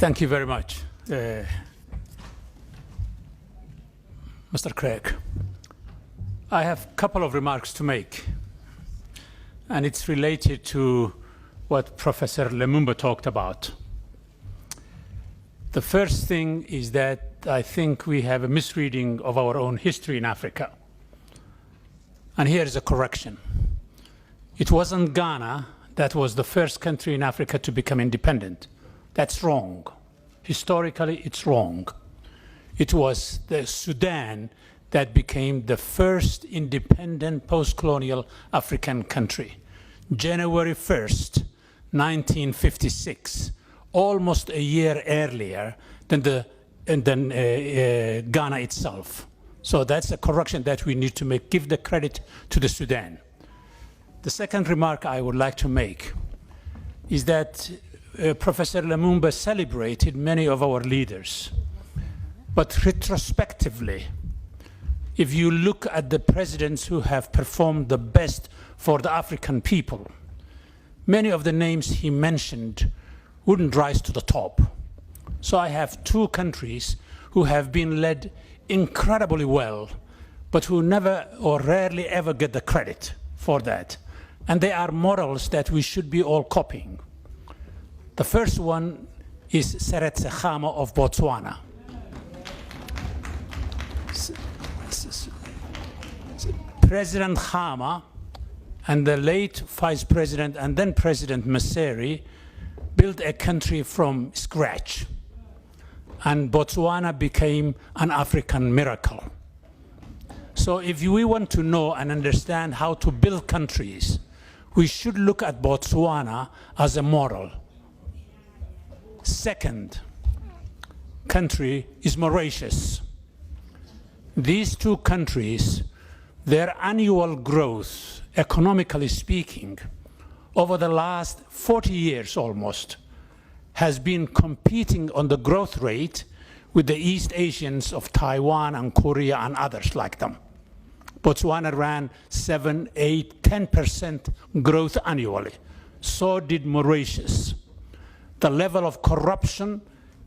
Thank you very much, Mr. Craig. I have a couple of remarks to make, and it's related to what Professor Lumumba talked about. The first thing is that I think we have a misreading of our own history in Africa. And here is a correction. It wasn't Ghana that was the first country in Africa to become independent. That's wrong. Historically, it's wrong. It was the Sudan that became the first independent post-colonial African country. January 1st, 1956, almost a year earlier than Ghana itself. So that's a correction that we need to make. Give the credit to the Sudan. The second remark I would like to make is that Professor Lumumba celebrated many of our leaders. But retrospectively, if you look at the presidents who have performed the best for the African people, many of the names he mentioned wouldn't rise to the top. So I have two countries who have been led incredibly well, but who never or rarely ever get the credit for that. And they are models that we should be all copying. The first one is Seretse Khama of Botswana. President Khama and the late Vice President and then President Messere built a country from scratch. And Botswana became an African miracle. So if we want to know and understand how to build countries, we should look at Botswana as a model. Second country is Mauritius. These two countries, their annual growth, economically speaking, over the last 40 years almost, has been competing on the growth rate with the East Asians of Taiwan and Korea and others like them. Botswana ran 7, 8, 10% growth annually. So did Mauritius. The level of corruption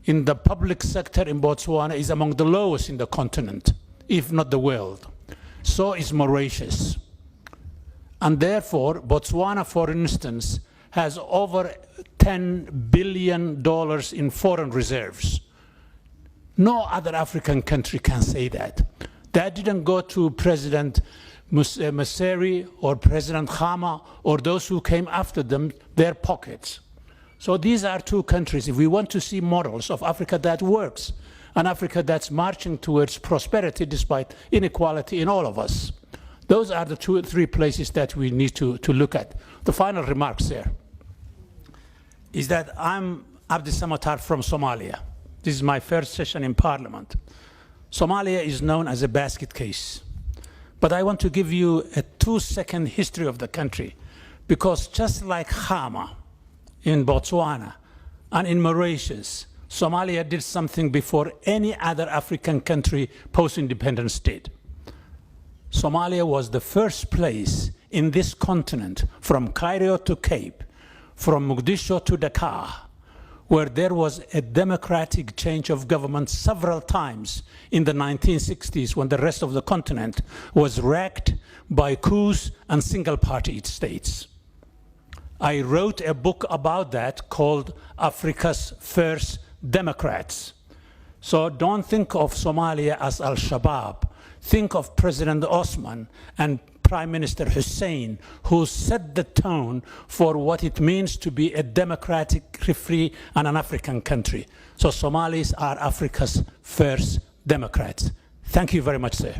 in the public sector in Botswana is among the lowest in the continent, if not the world. So is Mauritius. And therefore, Botswana, for instance, has over $10 billion in foreign reserves. No other African country can say that. That didn't go to President Messere or President Khama or those who came after them, their pockets. So these are two countries. If we want to see models of Africa that works, an Africa that's marching towards prosperity despite inequality in all of us, those are the 2 or 3 places that we need to look at. The final remarks there is that I'm Abdi Samatar from Somalia. This is my first session in Parliament. Somalia is known as a basket case. But I want to give you a 2-second history of the country, because just like Khama in Botswana and in Mauritius, Somalia did something before any other African country post-independence did. Somalia was the first place in this continent, from Cairo to Cape, from Mogadishu to Dakar, where there was a democratic change of government several times in the 1960s, when the rest of the continent was wrecked by coups and single-party states. I wrote a book about that called Africa's First Democrats. So don't think of Somalia as Al-Shabaab. Think of President Osman and Prime Minister Hussein, who set the tone for what it means to be a democratic, free, and an African country. So Somalis are Africa's first democrats. Thank you very much, sir.